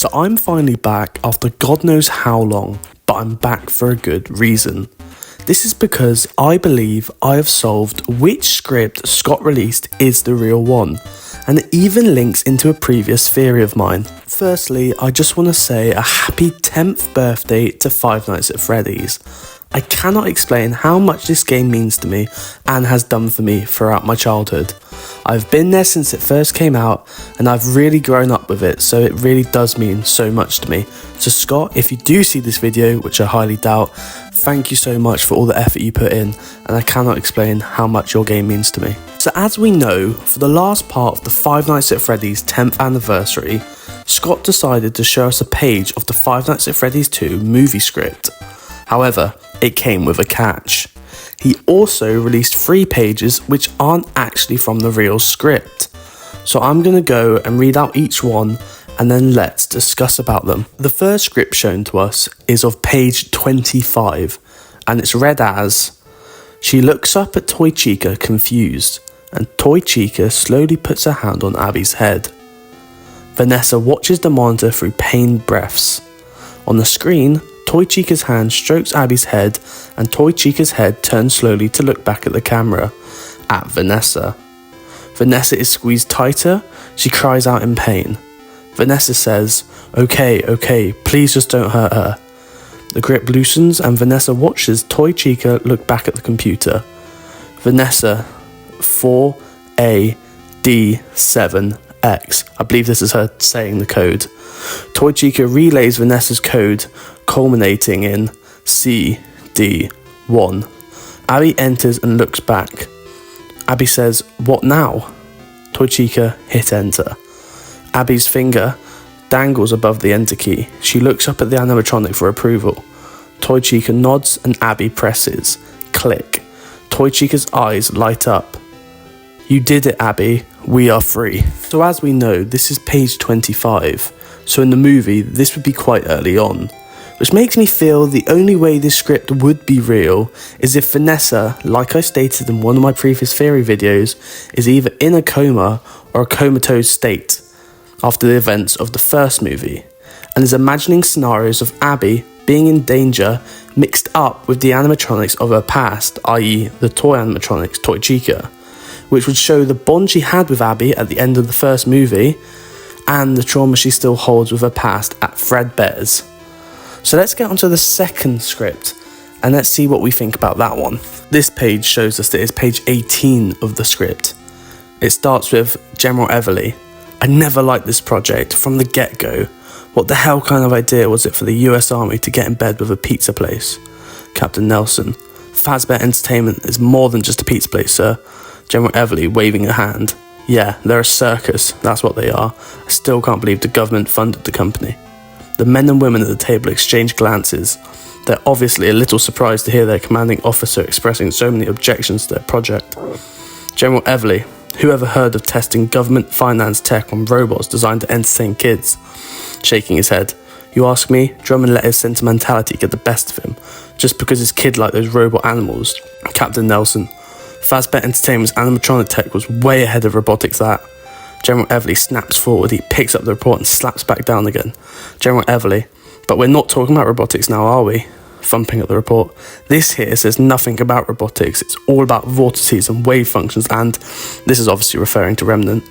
So I'm finally back after God knows how long, but I'm back for a good reason. This is because I believe I have solved which script Scott released is the real one, and it even links into a previous theory of mine. Firstly, I just want to say a happy 10th birthday to Five Nights at Freddy's. I cannot explain how much this game means to me and has done for me throughout my childhood. I've been there since it first came out and I've really grown up with it, so it really does mean so much to me. So Scott, if you do see this video, which I highly doubt, thank you so much for all the effort you put in, and I cannot explain how much your game means to me. So as we know, for the last part of the Five Nights at Freddy's 10th anniversary, Scott decided to show us a page of the Five Nights at Freddy's 2 movie script. However, it came with a catch. He also released 3 pages which aren't actually from the real script. So I'm going to go and read out each one and then let's discuss about them. The first script shown to us is of page 25 and it's read as: she looks up at Toy Chica confused and Toy Chica slowly puts her hand on Abby's head. Vanessa watches the monitor through pained breaths. On the screen, Toy Chica's hand strokes Abby's head and Toy Chica's head turns slowly to look back at the camera, at Vanessa. Vanessa is squeezed tighter, she cries out in pain. Vanessa says, okay, please just don't hurt her. The grip loosens and Vanessa watches Toy Chica look back at the computer. Vanessa, 4AD7X. I believe this is her saying the code. Toy Chica relays Vanessa's code, culminating in CD1. Abby enters and looks back. Abby says, "What now?" Toy Chica hit enter. Abby's finger dangles above the enter key. She looks up at the animatronic for approval. Toy Chica nods and Abby presses. Click. Toy Chica's eyes light up. "You did it, Abby. We are free." So as we know, this is page 25. So in the movie, this would be quite early on. Which makes me feel the only way this script would be real is if Vanessa, like I stated in one of my previous theory videos, is either in a coma or a comatose state after the events of the first movie, and is imagining scenarios of Abby being in danger mixed up with the animatronics of her past, i.e. the toy animatronics, Toy Chica, which would show the bond she had with Abby at the end of the first movie and the trauma she still holds with her past at Fazbear's. So let's get onto the second script and let's see what we think about that one. This page shows us that it's page 18 of the script. It starts with General Everly. "I never liked this project from the get-go. What the hell kind of idea was it for the US Army to get in bed with a pizza place?" Captain Nelson. "Fazbear Entertainment is more than just a pizza place, sir." General Everly waving a hand. "Yeah, they're a circus, that's what they are. I still can't believe the government funded the company." The men and women at the table exchange glances. They're obviously a little surprised to hear their commanding officer expressing so many objections to their project. General Everly. "Who ever heard of testing government-financed tech on robots designed to entertain kids?" Shaking his head. "You ask me, Drummond let his sentimentality get the best of him, just because his kid liked those robot animals." Captain Nelson. "Fazbear Entertainment's animatronic tech was way ahead of robotics that." General Everly snaps forward, he picks up the report and slaps back down again. General Everly. "But we're not talking about robotics now, are we?" Thumping at the report. "This here says nothing about robotics, it's all about vortices and wave functions and..." This is obviously referring to Remnant.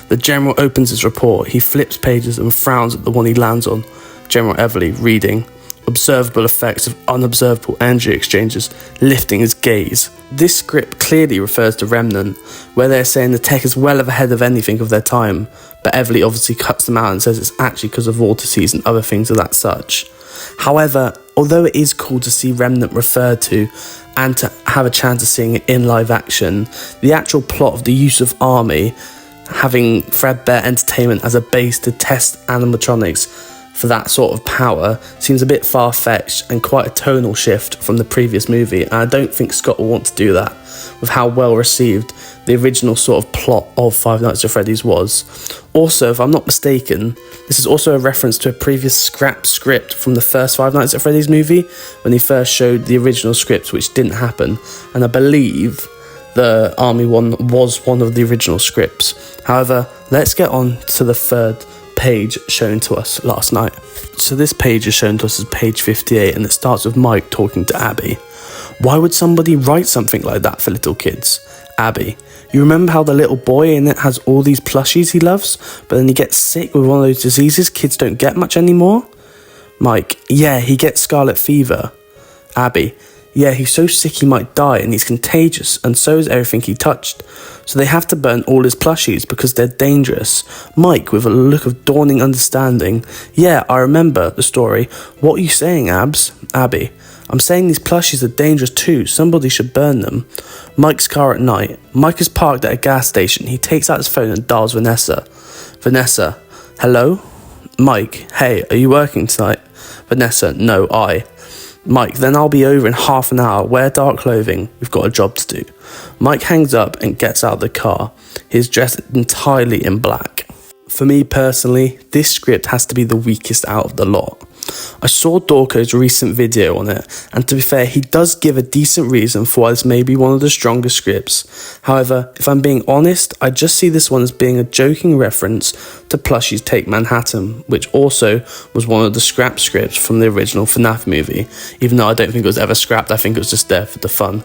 The General opens his report, he flips pages and frowns at the one he lands on. General Everly reading. "Observable effects of unobservable energy exchanges," lifting his gaze. This script clearly refers to Remnant, where they're saying the tech is well ahead of anything of their time, but Everly obviously cuts them out and says it's actually because of vortices and other things of that such. However, although it is cool to see Remnant referred to and to have a chance of seeing it in live action, the actual plot of the use of Army, having Fazbear Entertainment as a base to test animatronics for that sort of power, seems a bit far-fetched and quite a tonal shift from the previous movie, and I don't think Scott will want to do that with how well received the original sort of plot of Five Nights at Freddy's was. Also, if I'm not mistaken, this is also a reference to a previous scrap script from the first Five Nights at Freddy's movie, when he first showed the original script, which didn't happen, and I believe the Army one was one of the original scripts. However, let's get on to the third page shown to us last night. So this page is shown to us as page 58, and it starts with Mike talking to Abby. Why would somebody write something like that for little kids? Abby, you remember how the little boy in it has all these plushies he loves, but then he gets sick with one of those diseases kids don't get much anymore? Mike, yeah, he gets scarlet fever. Abby, yeah, he's so sick he might die, and he's contagious, and so is everything he touched. So they have to burn all his plushies because they're dangerous. Mike, with a look of dawning understanding, yeah, I remember the story. What are you saying, Abs? Abby, I'm saying these plushies are dangerous too. Somebody should burn them. Mike's car at night. Mike is parked at a gas station. He takes out his phone and dials Vanessa. Vanessa, hello? Mike, hey, are you working tonight? Vanessa, no, I. Mike, then I'll be over in half an hour. Wear dark clothing. We've got a job to do. Mike hangs up and gets out of the car. He's dressed entirely in black. For me personally, this script has to be the weakest out of the lot. I saw Dorco's recent video on it, and to be fair, he does give a decent reason for why this may be one of the strongest scripts. However, if I'm being honest, I just see this one as being a joking reference to Plushie's Take Manhattan, which also was one of the scrap scripts from the original Fnaf movie, even though I don't think it was ever scrapped. I think it was just there for the fun.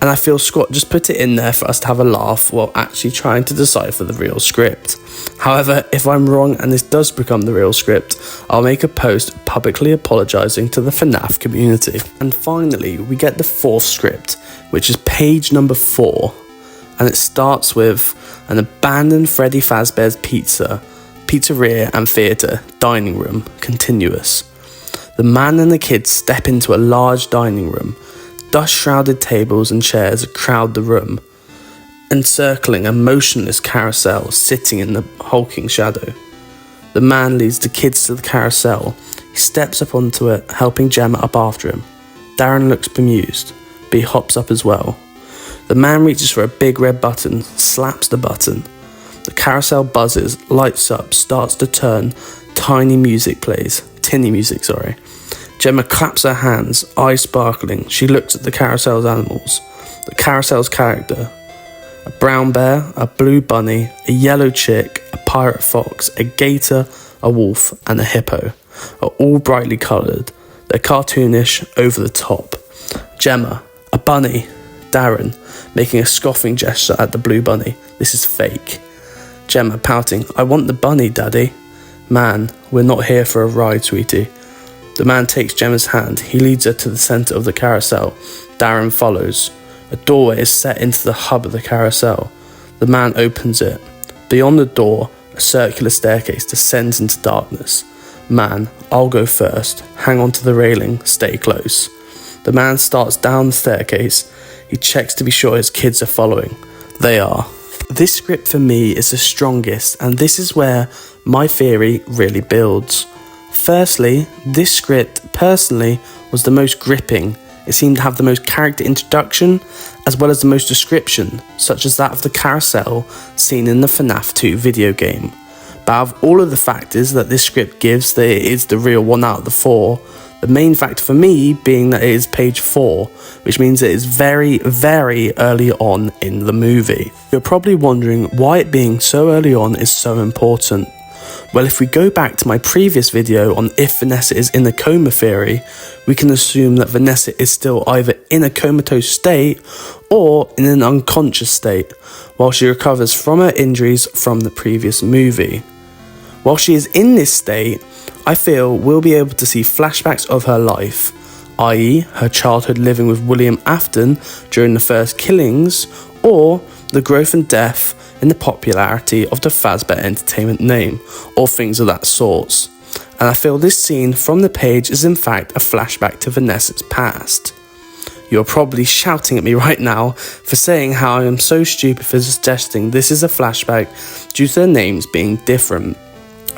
And I feel Scott just put it in there for us to have a laugh while actually trying to decipher the real script. However, if I'm wrong and this does become the real script, I'll make a post publicly apologising to the FNAF community. And finally, we get the fourth script, which is page number 4. And it starts with an abandoned Freddy Fazbear's pizzeria and theatre, dining room, continuous. The man and the kids step into a large dining room. Dust-shrouded tables and chairs crowd the room, encircling a motionless carousel sitting in the hulking shadow. The man leads the kids to the carousel. He steps up onto it, helping Gemma up after him. Darren looks bemused, but he hops up as well. The man reaches for a big red button, slaps the button. The carousel buzzes, lights up, starts to turn, tinny music plays. Gemma claps her hands, eyes sparkling. She looks at the carousel's animals. The carousel's character. A brown bear, a blue bunny, a yellow chick, a pirate fox, a gator, a wolf, and a hippo are all brightly coloured. They're cartoonish, over the top. Gemma, a bunny. Darren, making a scoffing gesture at the blue bunny. This is fake. Gemma, pouting, I want the bunny, Daddy. Man, we're not here for a ride, sweetie. The man takes Gemma's hand. He leads her to the centre of the carousel. Darren follows. A doorway is set into the hub of the carousel. The man opens it. Beyond the door, a circular staircase descends into darkness. Man, I'll go first. Hang on to the railing. Stay close. The man starts down the staircase. He checks to be sure his kids are following. They are. This script for me is the strongest, and this is where my theory really builds. Firstly, this script, personally, was the most gripping. It seemed to have the most character introduction, as well as the most description, such as that of the carousel seen in the FNAF 2 video game. But out of all of the factors that this script gives, that it is the real one out of the 4, the main factor for me being that it is page 4, which means it is very, very early on in the movie. You're probably wondering why it being so early on is so important. Well, if we go back to my previous video on if Vanessa is in a coma theory, we can assume that Vanessa is still either in a comatose state or in an unconscious state, while she recovers from her injuries from the previous movie. While she is in this state, I feel we'll be able to see flashbacks of her life, i.e. her childhood living with William Afton during the first killings, or the growth and death in the popularity of the Fazbear Entertainment name, or things of that sort. And I feel this scene from the page is in fact a flashback to Vanessa's past. You're probably shouting at me right now for saying how I am so stupid for suggesting this is a flashback due to their names being different.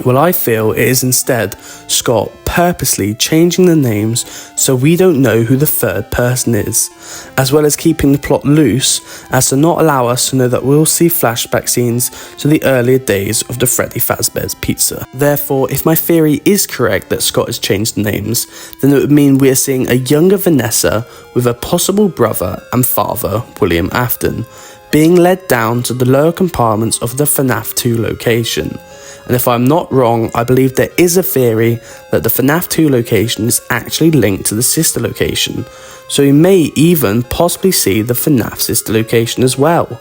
Well, I feel it is instead Scott purposely changing the names so we don't know who the third person is, as well as keeping the plot loose as to not allow us to know that we'll see flashback scenes to the earlier days of the Freddy Fazbear's Pizza. Therefore, if my theory is correct that Scott has changed the names, then it would mean we're seeing a younger Vanessa with a possible brother and father, William Afton, being led down to the lower compartments of the FNAF 2 location. And if I'm not wrong, I believe there is a theory that the FNAF 2 location is actually linked to the sister location, so we may even possibly see the FNAF sister location as well.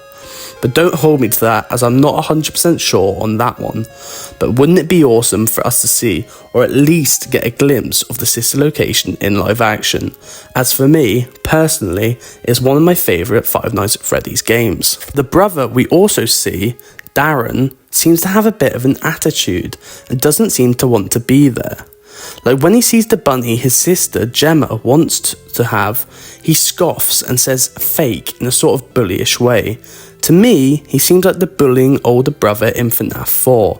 But don't hold me to that, as I'm not 100% sure on that one. But wouldn't it be awesome for us to see, or at least get a glimpse of the sister location in live action? As for me, personally, it's one of my favourite Five Nights at Freddy's games. The brother we also see, Darren, seems to have a bit of an attitude and doesn't seem to want to be there. Like when he sees the bunny his sister Gemma wants to have, he scoffs and says fake in a sort of bullyish way. To me, he seems like the bullying older brother in FNAF 4,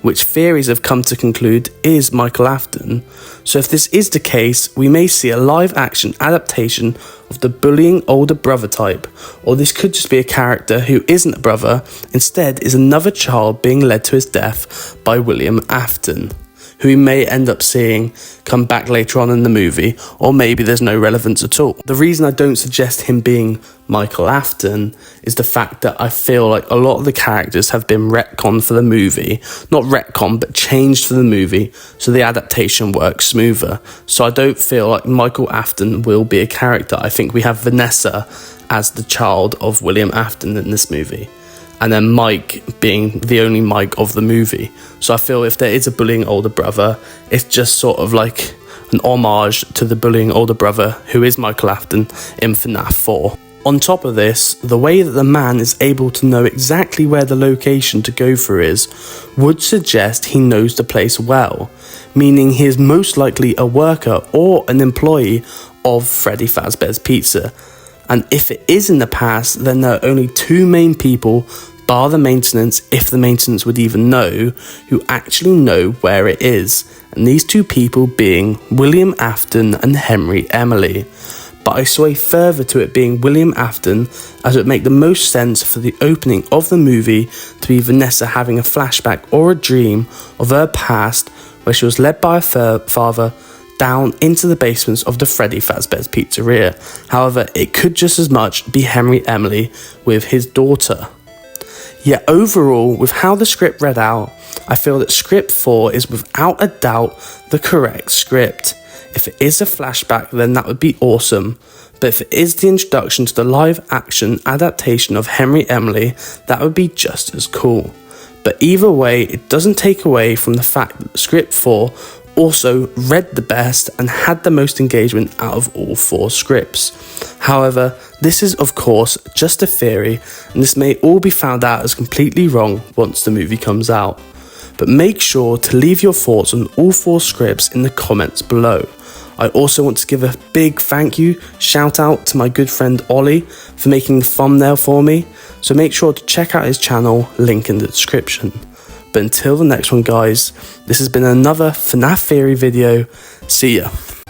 which theories have come to conclude is Michael Afton. So if this is the case, we may see a live action adaptation of the bullying older brother type, or this could just be a character who isn't a brother, instead is another child being led to his death by William Afton, who we may end up seeing come back later on in the movie, or maybe there's no relevance at all. The reason I don't suggest him being Michael Afton is the fact that I feel like a lot of the characters have been retconned for the movie. Not retconned, but changed for the movie, so the adaptation works smoother. So I don't feel like Michael Afton will be a character. I think we have Vanessa as the child of William Afton in this movie, and then Mike being the only Mike of the movie. So I feel if there is a bullying older brother, it's just sort of like an homage to the bullying older brother who is Michael Afton in FNAF 4. On top of this, the way that the man is able to know exactly where the location to go for is would suggest he knows the place well, meaning he is most likely a worker or an employee of Freddy Fazbear's Pizza. And if it is in the past, then there are only two main people, bar the maintenance, if the maintenance would even know, who actually know where it is, and these two people being William Afton and Henry Emily. But I sway further to it being William Afton, as it would make the most sense for the opening of the movie to be Vanessa having a flashback or a dream of her past, where she was led by her father down into the basements of the Freddy Fazbear's Pizzeria. However, it could just as much be Henry Emily with his daughter. Yet overall, with how the script read out, I feel that script 4 is without a doubt the correct script. If it is a flashback, then that would be awesome. But if it is the introduction to the live action adaptation of Henry Emily, that would be just as cool. But either way, it doesn't take away from the fact that script 4 also read the best and had the most engagement out of all 4 scripts. However, this is of course just a theory, and this may all be found out as completely wrong once the movie comes out. But make sure to leave your thoughts on all 4 scripts in the comments below. I also want to give a big thank you, shout out to my good friend Ollie for making the thumbnail for me, so make sure to check out his channel, link in the description. But until the next one guys, this has been another FNAF Theory video, see ya.